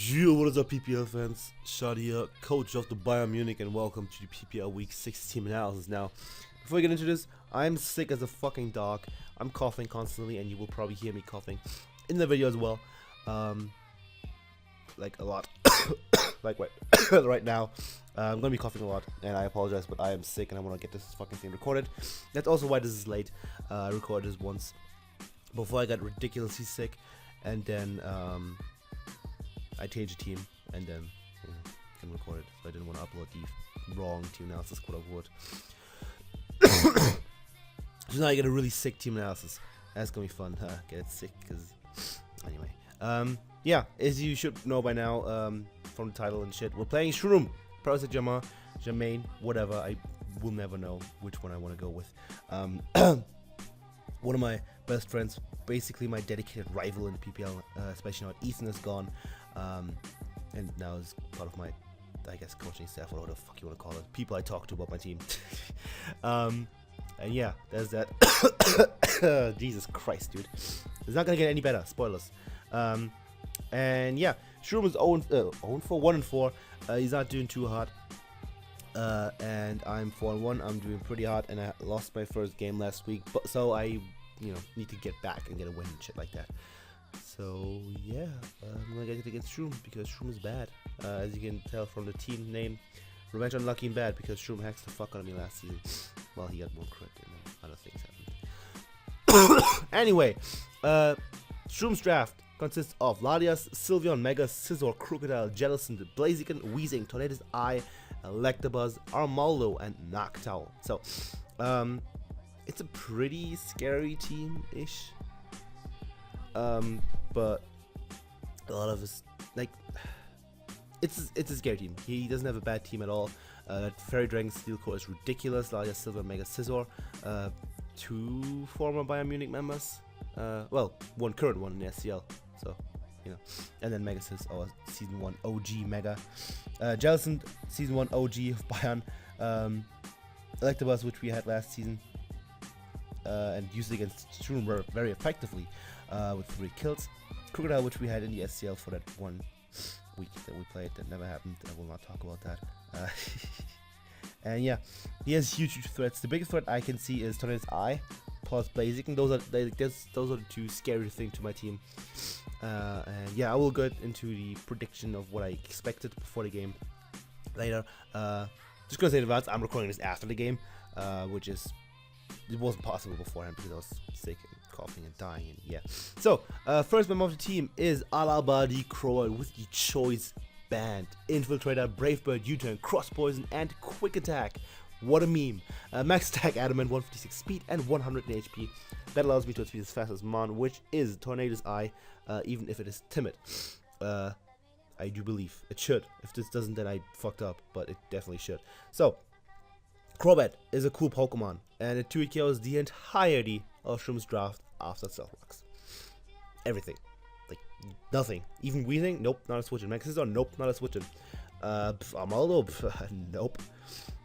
Yo, what is up, PPL fans? Shoutout here, coach of the Bayern Mewnich, and welcome to the PPL Week 6 team analysis. Now, before we get into this, I'm sick as a fucking dog. I'm coughing constantly, and you will probably hear me coughing in the video as well. Like a lot. like right now. I'm gonna be coughing a lot, and I apologize, but I am sick, and I want to get this fucking thing recorded. That's also why this is late. I recorded this once before I got ridiculously sick, and then I changed the team, and then can record it. So I didn't want to upload the wrong team analysis, quote unquote. So now I get a really sick team analysis. That's gonna be fun. Get sick, cause anyway. Yeah, as you should know by now, from the title and shit, we're playing Shroom, Parasect, Germain, whatever. I will never know which one I want to go with. One of my best friends, basically my dedicated rival in PPL, especially now that Ethan is gone, and now is part of my, I guess, coaching staff, or whatever the fuck you want to call it, people I talk to about my team. And yeah, there's that. Jesus Christ, dude. It's not gonna get any better. Spoilers. And yeah, Shroom is 1-4. He's not doing too hard. And I'm 4-1. I'm doing pretty hard, and I lost my first game last week. But so I, need to get back and get a win and shit like that. So yeah, I'm gonna get it against Shroom because Shroom is bad. As you can tell from the team name, Revenge Unlucky and Bad, because Shroom hacks the fuck out of me last season. Well, he got more crit and other things happened. Anyway, Shroom's draft consists of Ladias, Sylveon, Mega, Scizor, Crocodile, Jellicent, Blaziken, Weezing, Tornado's Eye, Electabuzz, Armaldo, and Noctowl. So, it's a pretty scary team-ish. But a lot of us, like, it's a scary team. He doesn't have a bad team at all. Fairy Dragon Steel Core is ridiculous. Ladias, Silver, Mega, Scizor. 2 former Bayern Munich members. Well, one current one in the SCL. So, and then Mega Sis, our Season 1 OG Mega. Jellicent, Season 1 OG of Bayern. Electabuzz, which we had last season. And used against Shroomraver very effectively with 3 kills. Crocodile, which we had in the SCL for that 1 week that we played. That never happened. I will not talk about that. And yeah, he has huge threats. The biggest threat I can see is Tornado's Eye plus Blaziken. Those are the 2 scary things to my team. And yeah, I will get into the prediction of what I expected before the game later. Just gonna say in advance, I'm recording this after the game, which is, it wasn't possible beforehand because I was sick and coughing and dying, and yeah. So, first member of the team is Alabadi Crow with the Choice Band, Infiltrator, Brave Bird, U-Turn, Cross Poison, and Quick Attack. What a meme. Max attack, Adamant, 156 speed, and 100 HP. That allows me to speed as fast as Mon, which is Tornado's Eye, even if it is timid. I do believe it should. If this doesn't, then I fucked up, but it definitely should. So, Crobat is a cool Pokemon, and it 2-hit KOs the entirety of Shroom's draft after Stealth Rocks. Everything. Like, nothing. Even Weezing? Nope, not a switching. Maxisor? Nope, not a switching. Armaldo? Nope.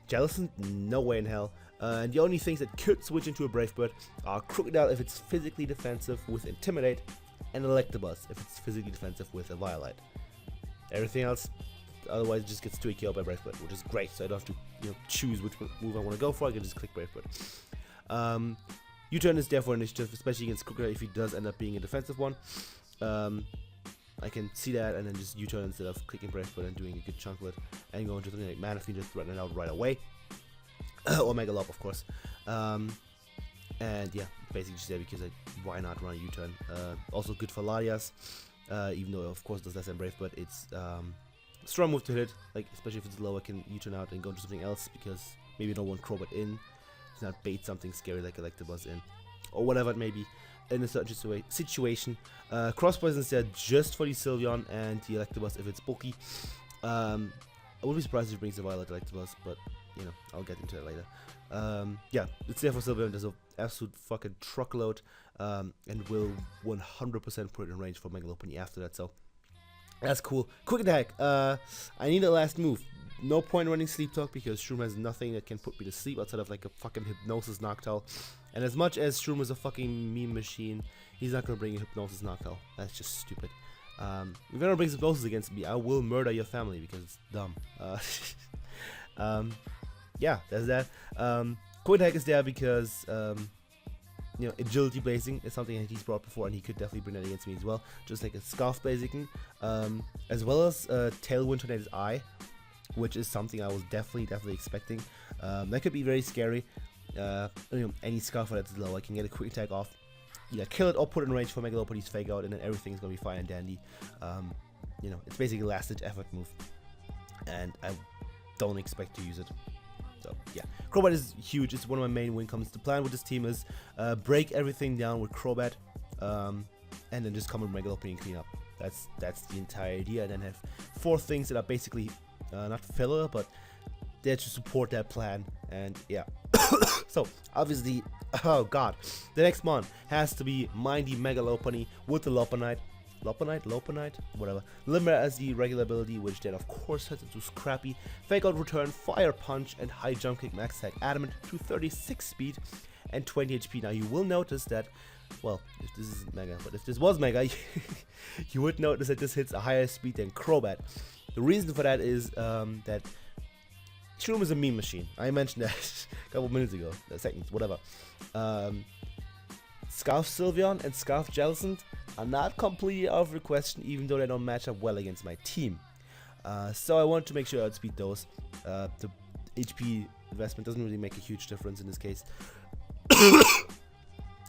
Jellicent? No way in hell. And the only things that could switch into a Brave Bird are Crocodile if it's physically defensive with Intimidate, and Electabuzz if it's physically defensive with a Violite. Everything else, otherwise, it just gets 2-hit KO by Brave Bird, which is great, so I don't have to choose which move I want to go for. I can just click Brave Bird. U-Turn is there for initiative, especially against Crocodile if he does end up being a defensive one. I can see that, and then just U-Turn instead of clicking Brave Bird and doing a good chunk of it, and going to something like Mana Fiend, just threaten it out right away. Or Mega Lob, of course. And yeah, basically just there because why not run a U-Turn? Also good for Ladias, even though of course it does less than Brave Bird. It's strong move to hit, like especially if it's low, I can U-Turn out and go into something else because maybe I don't want Crobat in. It's not bait something scary like Electabuzz in, or whatever it may be in a certain situation. Cross Poison is there just for the Sylveon and the Electabuzz if it's bulky. I wouldn't be surprised if it brings the Violet Electabuzz, but I'll get into it later. Yeah, it's there for Sylveon. There's an absolute fucking truckload, and will 100% put it in range for Mega Lopunny after that, so that's cool. Quick Attack, I need a last move. No point running Sleep Talk because Shroom has nothing that can put me to sleep outside of like a fucking Hypnosis Noctowl. And as much as Shroom is a fucking meme machine, he's not gonna bring a Hypnosis Noctowl. That's just stupid. If anyone brings explosives against me, I will murder your family because it's dumb. Yeah, there's that. Quick attack is there because you know, agility blazing is something that he's brought before, and he could definitely bring that against me as well. Just like a scarf blazing, as well as tailwind tornado's eye, which is something I was definitely expecting. That could be very scary. You know, any scarf that's low, I can get a quick attack off, either kill it or put it in range for Megalopolis fake out, and then everything's gonna be fine and dandy. You know, it's basically a last ditch effort move, and I don't expect to use it. So yeah, Crobat is huge. It's one of my main win comes. The plan with this team is break everything down with Crobat, and then just come with Megalopony and clean up. That's the entire idea. And then have 4 things that are basically not filler, but there to support that plan. And yeah, so obviously, oh god, the next mon has to be Mindy Megalopony with the Lopunite, whatever. Limber as the regular ability, which then of course turns into Scrappy, Fake Out Return, Fire Punch, and High Jump Kick, Max Attack Adamant to 36 speed and 20 HP. Now you will notice that, well, if this isn't Mega, but if this was Mega, you would notice that this hits a higher speed than Crobat. The reason for that is that Shroom is a meme machine. I mentioned that a couple minutes ago, seconds, whatever. Scarf Sylveon and Scarf Jellicent are not completely out of the question, even though they don't match up well against my team. So I want to make sure I outspeed those. The HP investment doesn't really make a huge difference in this case.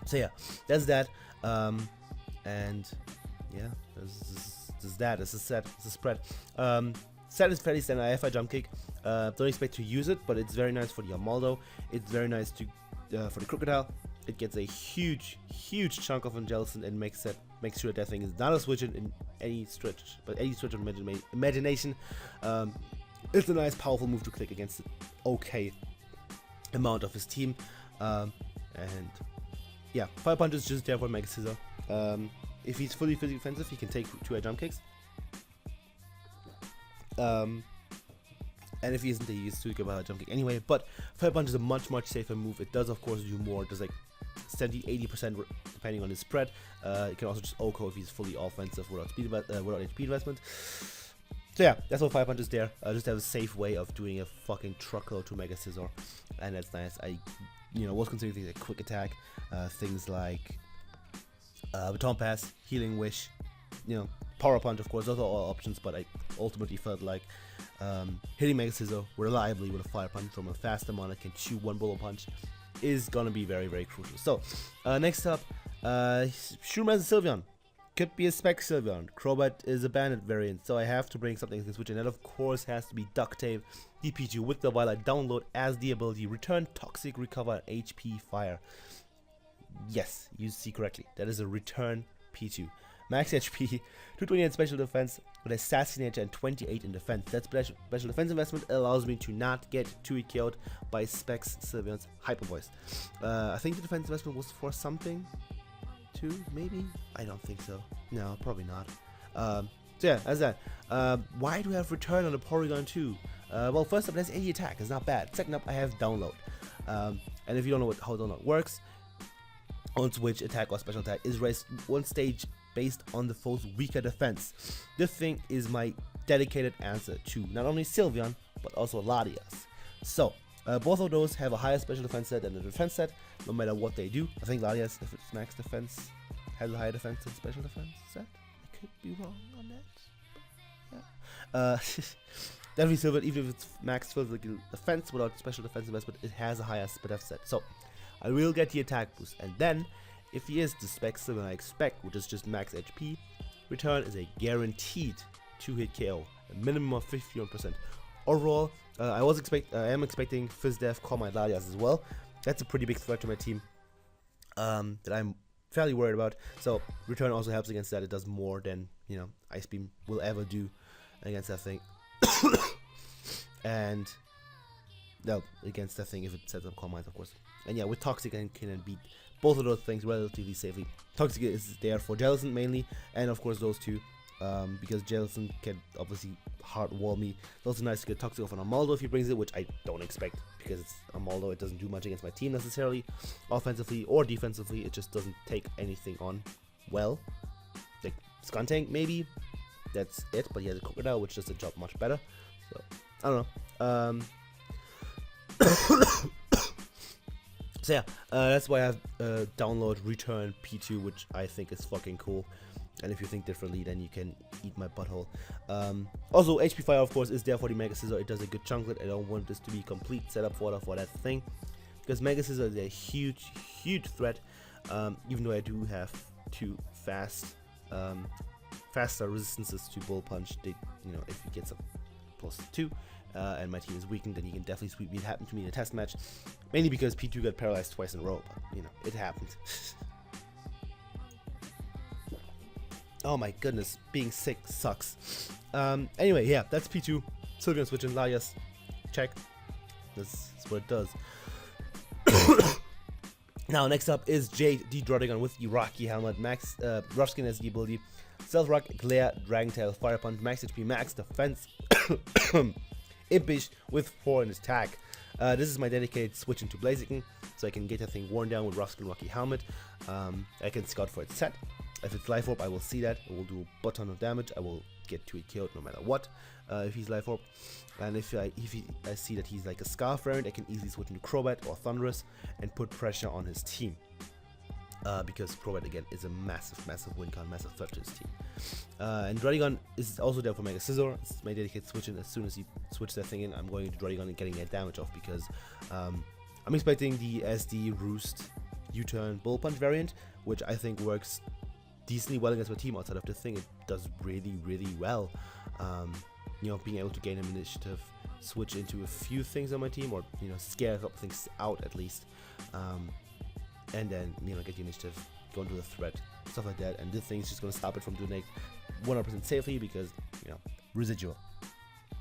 So yeah, that's that. And yeah, there's that. It's a set. It's a spread. Set is fairly standard. I have a jump kick. Don't expect to use it, but it's very nice for the Armaldo. It's very nice to for the Crocodile. It gets a huge chunk of Jellicent and makes sure that thing is not a switch in any stretch, but any stretch of imagination. It's a nice, powerful move to click against the okay amount of his team. And yeah, Fire Punch is just there for Mega Scissor. If he's fully physically defensive, he can take 2 jump kicks. And if he isn't, he used to give a jump kick anyway. But Fire Punch is a much safer move. It does of course do more. It does like 70-80% depending on his spread. It can also just OHKO if he's fully offensive without HP investment. So yeah, that's what Fire Punch is there. Just have a safe way of doing a fucking truckload to Mega Scissor, and that's nice. I, was considering things like Quick Attack, things like Baton Pass, Healing Wish, Power Punch. Of course, those are all options. But I ultimately felt like hitting Mega Scissor reliably with a Fire Punch from a faster mon that can chew 1 bullet punch is gonna be very crucial. So next up, Shroomraver Sylveon. Could be a Spec Sylveon. Crobat is a Bandit variant, so I have to bring something that can switch, and that of course has to be Duct Tape DP2 with the Violet download as the ability Return Toxic, Recover, HP Fire. Yes, you see correctly. That is a Return P2. Max HP, 228 special defense with Assassinator and 28 in defense. That special defense investment allows me to not get 2 KO'd by Specs Sylveon's Hyper Voice. I think the defense investment was for something too, maybe? I don't think so. No, probably not. So yeah, that's that. Why do I have Return on the Porygon 2? Well, first up, that's 80 attack. It's not bad. Second up, I have Download. And if you don't know how Download works, on Switch, attack or special attack is raised 1 stage based on the foe's weaker defense. This thing is my dedicated answer to not only Sylveon, but also Latias. So, both of those have a higher special defense set than the defense set, no matter what they do. I think Latias, if it's max defense, has a higher defense than special defense set. I could be wrong on that. Yeah. Definitely Sylveon, even if it's max physical defense without special defense investment, it has a higher def set. So, I will get the attack boost, and then, if he is the Spec Sylveon I expect, which is just max HP, Return is a guaranteed 2-hit KO, a minimum of 51%. Overall, I am expecting FizzDef, Calm and Latias as well. That's a pretty big threat to my team that I'm fairly worried about. So Return also helps against that. It does more than Ice Beam will ever do against that thing. And no, against that thing if it sets up Calm Minds, of course. And yeah, with Toxic I can beat both of those things relatively safely. Toxic is there for Jellicent mainly, and of course those two, because Jellicent can obviously hard-wall me. It's also nice to get Toxic off on Armaldo if he brings it, which I don't expect, because it's Armaldo. It doesn't do much against my team necessarily, offensively or defensively. It just doesn't take anything on well. Like, Skuntank maybe. That's it, but he has a Crocodile, which does the job much better. So, I don't know. So yeah, that's why I have download return P2, which I think is fucking cool. And if you think differently, then you can eat my butthole. Also, HP Fire, of course, is there for the Mega Scissor. It does a good chunklet. I don't want this to be complete setup for that thing, because Mega Scissor is a huge threat. Even though I do have 2 faster resistances to Bull Punch, if he gets a +2 and my team is weakened, then he can definitely sweep me. It happened to me in a test match, mainly because P2 got paralyzed twice in a row, but it happened. Oh my goodness, being sick sucks. Anyway, yeah, that's P2. Sylveon switch and Laias. Check. This is what it does. Now, next up is Jade, the Drotigon with Iraqi helmet. Max Rough Skin has the ability Stealth Rock, Glare, Dragon Tail, Fire Punch, Max HP, Max Defense, Impish with 4 in his tag. This is my dedicated switch into Blaziken, so I can get that thing worn down with Rough Skin Rocky Helmet. I can scout for its set. If it's Life Orb, I will see that. It will do a butt ton of damage. I will get to it killed no matter what. If he's Life Orb, and if I see that he's like a Scarf variant, I can easily switch into Crobat or Thunderous and put pressure on his team. Because Crobat again is a massive win con, massive threat to his team. And Drotigon is also there for Mega Scissor. It's my dedicated switch in. As soon as he switches that thing in, I'm going into Drotigon and getting that damage off, because I'm expecting the SD Roost U-turn Bull Punch variant, which I think works decently well against my team. Outside of the thing, it does really well. Being able to gain an initiative, switch into a few things on my team, or scare a couple things out at least, and then get the initiative, go into the threat, stuff like that. And this thing is just gonna stop it from doing like 100% safely, because residual.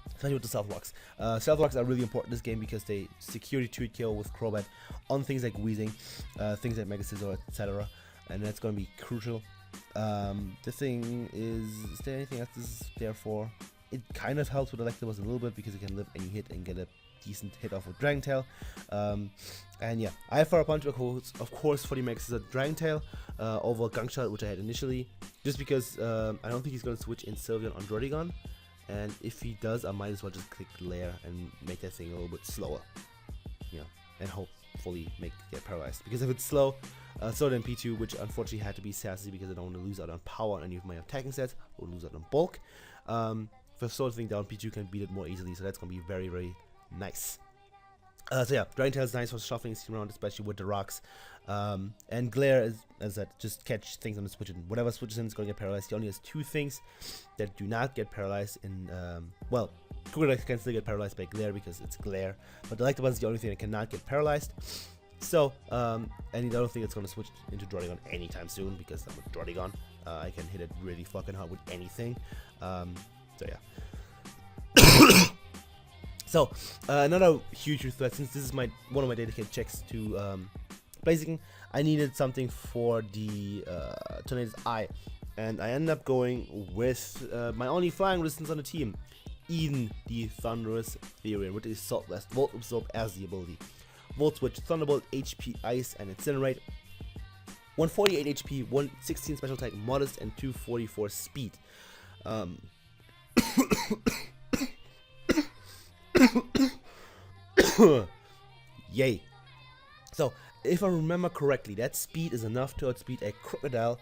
Especially with the Stealth Rocks. Stealth Rocks are really important in this game because they secure the 2-hit kill with Crobat on things like Weezing, things like Mega Scissor, etc. And that's going to be crucial. The thing is there anything else this is there for? It kind of helps with Electabuzz a little bit, because it can live any hit and get a decent hit off with Dragon Tail. And yeah, I have Fire Punch, of course, for the Mega Scissor Dragon Tail over Gunk Shot, which I had initially, just because I don't think he's going to switch in Sylveon on Drotigon. And if he does, I might as well just click Lair and make that thing a little bit slower, and hopefully get paralyzed. Because if it's slower than P2, which unfortunately had to be sassy because I don't want to lose out on power on any of my attacking sets, or lose out on bulk. If I slow the thing down, P2 can beat it more easily, so that's going to be very nice. So yeah, Dragon Tail is nice for shuffling his team around, especially with the rocks. And Glare is, as that, just catch things on the switch, and whatever switches in is going to get paralyzed. He only has 2 things that do not get paralyzed in, well, Crocodile can still get paralyzed by Glare because it's Glare, but the Electabuzz is the only thing that cannot get paralyzed. So, and I don't think it's going to switch into Drotigon anytime soon, because I'm with Drotigon. I can hit it really fucking hard with anything. So yeah. So, another huge threat, since this is one of my dedicated checks to Blaziken, I needed something for the Tornado's Eye, and I ended up going with my only flying resistance on the team, Eden, the Thunderous Therian, with the Assault Vest, Volt Absorb as the ability. Volt Switch, Thunderbolt, HP, Ice, and Incinerate. 148 HP, 116 special attack, modest, and 244 speed. Yay. So, if I remember correctly, that speed is enough to outspeed a Crocodile.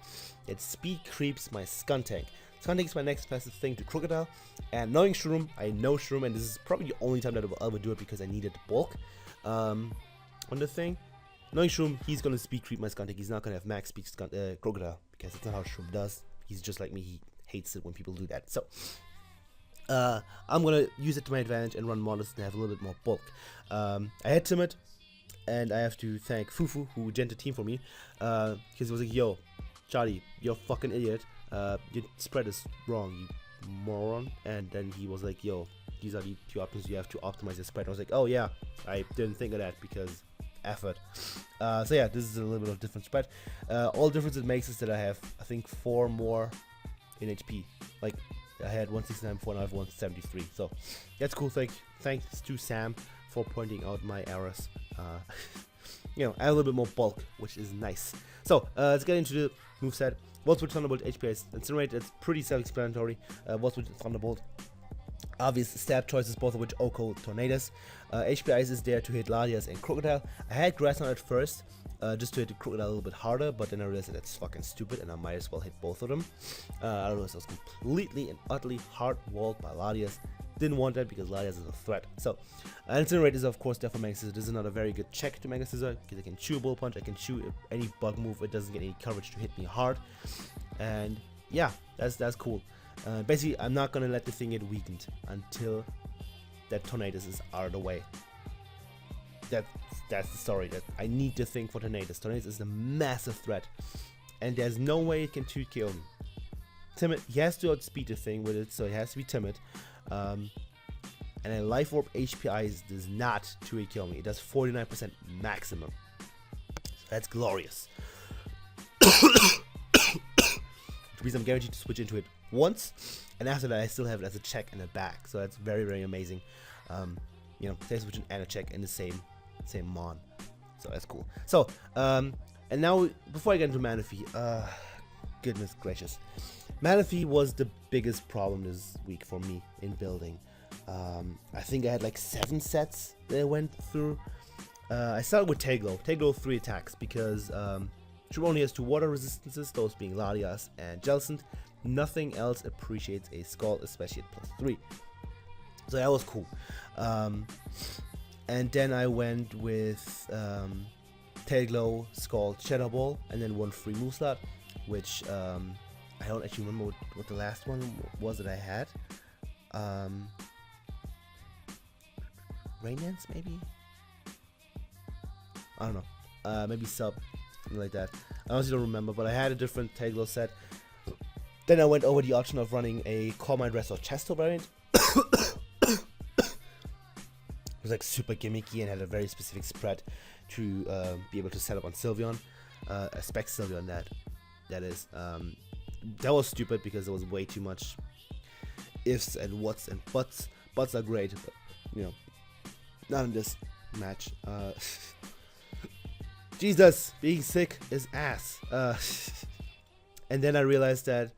That speed creeps my Skuntank. Skuntank is my next fastest thing to Crocodile. And knowing Shroom, I know Shroom, and this is probably the only time that I will ever do it because I needed bulk on the thing. Knowing Shroom, he's going to speed creep my Skuntank. He's not going to have max speed Crocodile, because that's not how Shroom does. He's just like me, he hates it when people do that. So, I'm going to use it to my advantage and run modest and have a little bit more bulk. I had Timid, and I have to thank Fufu, who gented team for me, because he was like, yo, Charlie, you're a fucking idiot, your spread is wrong, you moron. And then he was like, yo, these are the 2 options you have to optimize your spread. And I was like, oh yeah, I didn't think of that, because effort. So yeah, this is a little bit of different spread. All difference it makes is that I have, I think, 4 more in HP. Like, I had 169 before, now I have 173. So that's cool. Thanks to Sam for pointing out my errors. I have a little bit more bulk, which is nice. So let's get into the moveset. What's with Thunderbolt? HPI is Incinerate. It's pretty self-explanatory. What's with Thunderbolt? Obvious stab choices, both of which Oko Tornadoes. HPI is there to hit Ladias and Crocodile. I had Grass on at first, just to hit the Crocodile a little bit harder, but then I realized that that's fucking stupid and I might as well hit both of them. Otherwise I was completely and utterly hard-walled by Ladias. Didn't want that because Ladias is a threat. So, Incinerate is of course there for Mega Scissor. This is not a very good check to Mega Scissor because I can chew a Bull Punch, I can chew any bug move, it doesn't get any coverage to hit me hard. And yeah, that's cool. Basically, I'm not gonna let the thing get weakened until that Tornadoes is out of the way. That's the story. That I need to think for Tornadoes. Tornadoes is a massive threat, and there's no way it can 2KO me. Timid, he has to outspeed the thing with it, so he has to be timid. And then Life Orb HPI does not 2KO me. It does 49% maximum. So that's glorious. Which means I'm guaranteed to switch into it once, and after that I still have it as a check and a back. So that's very, very amazing. You know, same switching and a check in the same mon. So that's cool. So and now before I get into Manaphy, goodness gracious, Manaphy was the biggest problem this week for me in building. I think I had like 7 sets that I went through. I started with Taeglo. Taeglo 3 attacks because Cham only has 2 water resistances, those being Ladias and Jellicent. Nothing else appreciates a Scald, especially at +3. So that was cool. And then I went with Taeglo, Scald, Shadow Ball, and then 1 free move slot, which I don't actually remember what the last one was that I had. Rain Dance, maybe? I don't know. Maybe Sub, something like that. I honestly don't remember, but I had a different Taeglo set. Then I went over the option of running a Core Mind Rest or Chesto variant. It was like super gimmicky and had a very specific spread to be able to set up on Sylveon. A spec Sylveon that is. That was stupid because there was way too much ifs and whats and buts. Buts are great, but you know, not in this match. Jesus, being sick is ass. And then I realized that,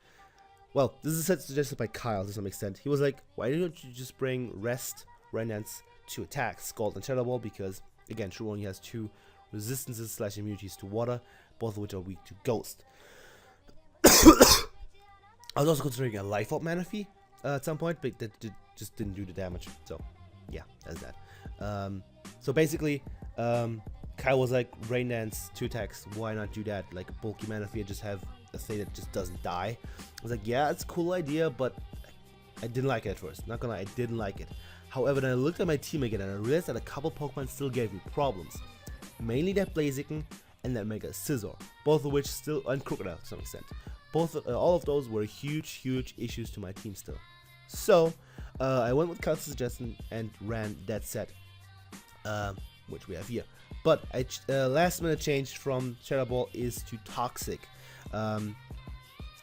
well, this is a set suggested by Kyle to some extent. He was like, why don't you just bring Rest, Renance to attack, Scald and Shadow Ball? Because, again, Shroom only has 2 resistances / immunities to water, both of which are weak to Ghost. I was also considering a Life Orb Manaphy at some point, but that just didn't do the damage. So, yeah, that's that. So basically, Kyle was like, Rain Dance, 2 attacks, why not do that? Like, bulky Manaphy and just have a thing that just doesn't die. I was like, yeah, it's a cool idea, but I didn't like it at first. Not gonna lie, I didn't like it. However, then I looked at my team again and I realized that a couple Pokemon still gave me problems. Mainly that Blaziken and that Mega Scizor, both of which still, and Crocodile to some extent. All of those were huge issues to my team still. So, I went with Kyle's suggestion and ran that set, which we have here. But I last minute changed from Shadow Ball is to Toxic. I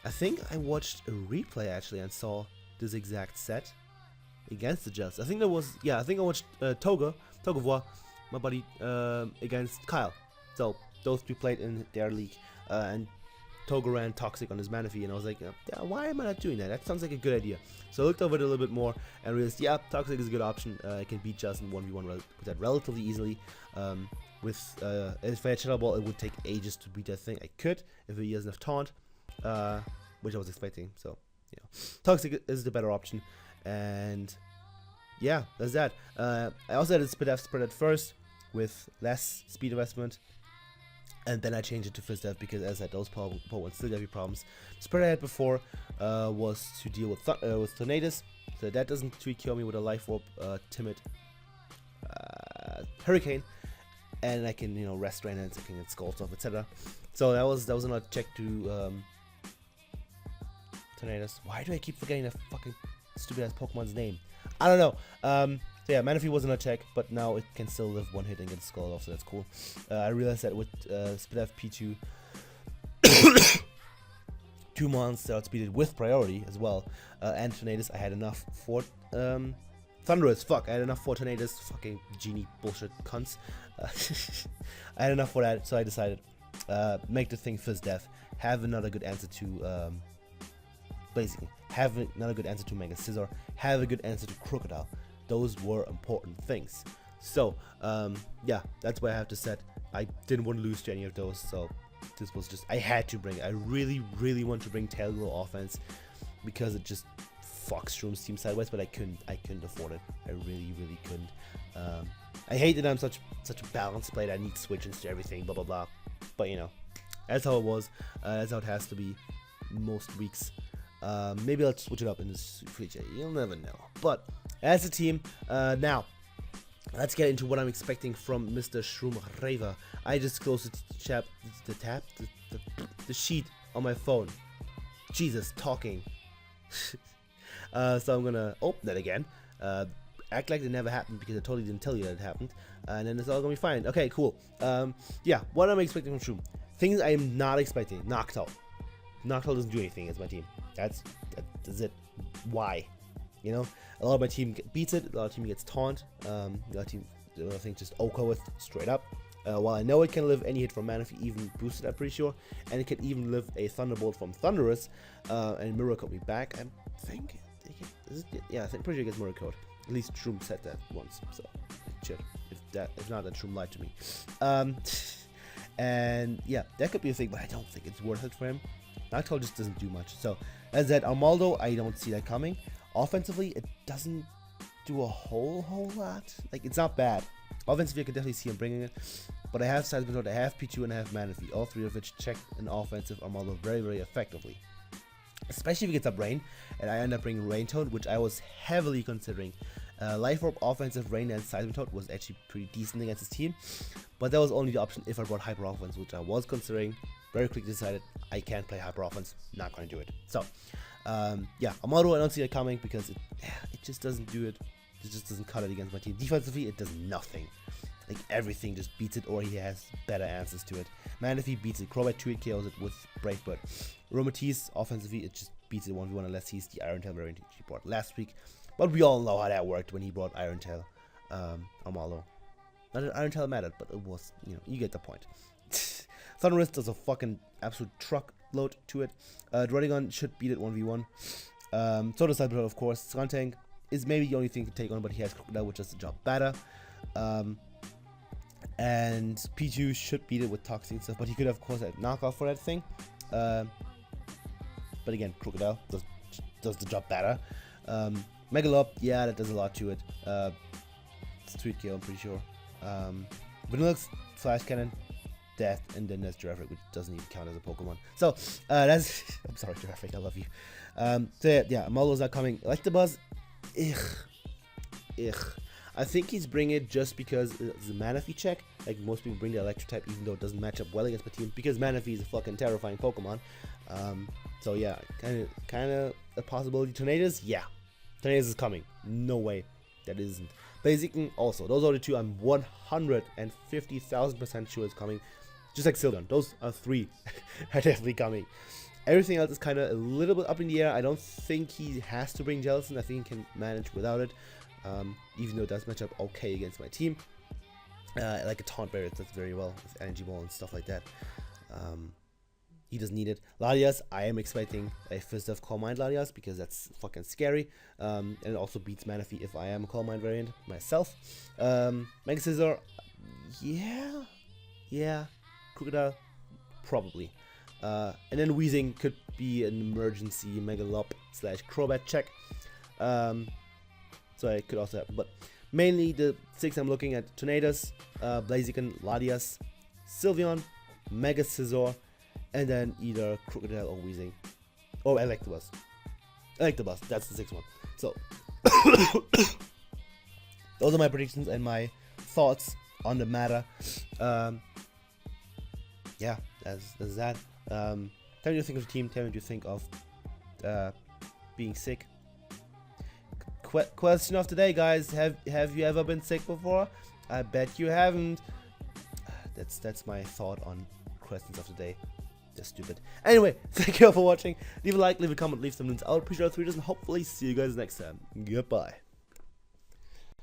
think I watched a replay actually and saw this exact set against the Jets. I think there was, yeah, I think I watched Togevoir, my buddy, against Kyle. So those 2 played in their league, and Toga ran Toxic on his Manaphy, and I was like, yeah, why am I not doing that? That sounds like a good idea. So I looked over it a little bit more and realized, yeah, Toxic is a good option. I can beat Justin 1v1 with that relatively easily. If I had Shadow Ball, it would take ages to beat that thing. I could if he has enough taunt, which I was expecting. So, you know, Toxic is the better option, and yeah, that's that. I also had a Split F spread at first with less speed investment, and then I changed it to Fist F because, as I said, those Pokemon still gave me problems. The spread I had before was to deal with Tornadoes, so that doesn't 3KO me with a Life Orb, Timid, Hurricane. And I can, you know, Rest Rain and I can get Scald off, etc. So that was another check to Tornadoes. Why do I keep forgetting that fucking stupid ass Pokemon's name? I don't know. So yeah, Manaphy wasn't a check, but now it can still live 1 hit and get Scald off, so that's cool. I realized that with Split FP2, 2 monsters outspeeded with priority as well, and Tornadoes, I had enough for Thunderous, fuck, I had enough for Tornadoes, fucking genie bullshit cunts. I had enough for that, so I decided, make the thing fizz death, have another good answer to Blazing, have another good answer to Mega Scissor, have a good answer to Crocodile. Those were important things. So yeah, that's why I have to set. I didn't want to lose to any of those, so this was just, I had to bring it. I really want to bring Tailglow offense because it just fucks Shroom's team sideways, but I couldn't afford it. I really couldn't. I hate that I'm such a balanced player. I need switches to everything, blah blah blah. But you know, that's how it was. That's how it has to be most weeks. Maybe I'll switch it up in this free chat. You'll never know. But as a team, now let's get into what I'm expecting from Mr. Shroomraver. I just closed the sheet on my phone. Jesus, talking. So I'm gonna open that again. Act like it never happened because I totally didn't tell you that it happened, and then it's all gonna be fine. Okay, cool. Yeah, what am I expecting from Shroom? Things I am not expecting. Noctowl. Noctowl doesn't do anything as my team. That's it. Why? You know, a lot of my team beats it. A lot of team gets taunt. A lot of team, I think, just OHKO with straight up. While I know it can live any hit from Mewnich, even boosted, I'm pretty sure, and it can even live a Thunderbolt from Thunderous, and Mirror Code me back. I think, yeah, I think pretty sure it gets Mirror Code. At least Shroom said that once, so shit. If not, then Shroom lied to me. And yeah, that could be a thing, but I don't think it's worth it for him. Noctowl just doesn't do much. So as that Armaldo, I don't see that coming. Offensively, it doesn't do a whole lot. Like, it's not bad. Offensively, I can definitely see him bringing it. But I have Seismic, I have P2, and I have Mewnich, all three of which check an offensive Armaldo very effectively. Especially if he gets up Rain, and I end up bringing Rain Toad, which I was heavily considering. Life Orb, offensive, Rain, and Seismic Toad was actually pretty decent against his team. But that was only the option if I brought Hyper Offense, which I was considering. Very quickly decided I can't play Hyper Offense, not going to do it. So, yeah, Armaldo, I don't see it coming because it just doesn't do it. It just doesn't cut it against my team. Defensively, it does nothing. Like, everything just beats it, or he has better answers to it. Mewnich beats it. Crobat 2-hit KOs it with Brave Bird. Romatis, offensively, it just beats it 1v1 unless he's the Iron Tail variant he brought last week. But we all know how that worked when he brought Iron Tail Armaldo. Not that Iron Tail mattered, but it was, you know, you get the point. Thunderous does a fucking absolute truckload to it. Druddigon should beat it 1v1. So does Cyberpunk, of course. Skuntank is maybe the only thing to take on, but he has Crocodile, which does the job better. And P2 should beat it with Toxic and stuff, but he could have, of course, a knockoff for that thing. But again, Crocodile does the job better. Megalop, yeah, that does a lot to it. It's 3-kill, I'm pretty sure. Vanillux, Flash Cannon, Death, and then there's Giraffe, which doesn't even count as a Pokemon. So, that's... I'm sorry, Giraffe, I love you. So, yeah, Armaldo's not coming. Electabuzz, I think he's bringing it just because it's a Manaphy check. Like, most people bring the Electric type, even though it doesn't match up well against my team, because Manaphy is a fucking terrifying Pokemon. So, yeah, kind of a possibility. Tornadus, yeah. Tornadus is coming. No way that isn't. Blaziken also. Those are the two I'm 150,000% sure is coming. Just like Sylveon. Those are three are definitely coming. Everything else is kind of a little bit up in the air. I don't think he has to bring Jellicent. I think he can manage without it. Even though it does match up okay against my team. Like a Taunt Barrier, that's very well with Energy Ball and stuff like that. He doesn't need it. Latias, I am expecting a Fist of Calm Mind Latias because that's fucking scary. And it also beats Manaphy if I am a Calm Mind variant myself. Mega Scissor, yeah. Crocodile, probably. And then Weezing could be an emergency Megalop / Crobat check. So I could also happen. But mainly the 6 I'm looking at: Tornadus, Blaziken, Latias, Sylveon, Mega Scissor, and then either Crocodile or Weezing. Or Electabuzz. Electabuzz, that's the 6th one. So, those are my predictions and my thoughts on the matter. Yeah, that's that. Tell me what you think of the team. Tell me what you think of being sick. Question of the day, guys. Have you ever been sick before? I bet you haven't. That's my thought on questions of the day. Just stupid. Anyway, thank you all for watching. Leave a like, leave a comment, leave some links. I would appreciate it. And hopefully see you guys next time. Goodbye.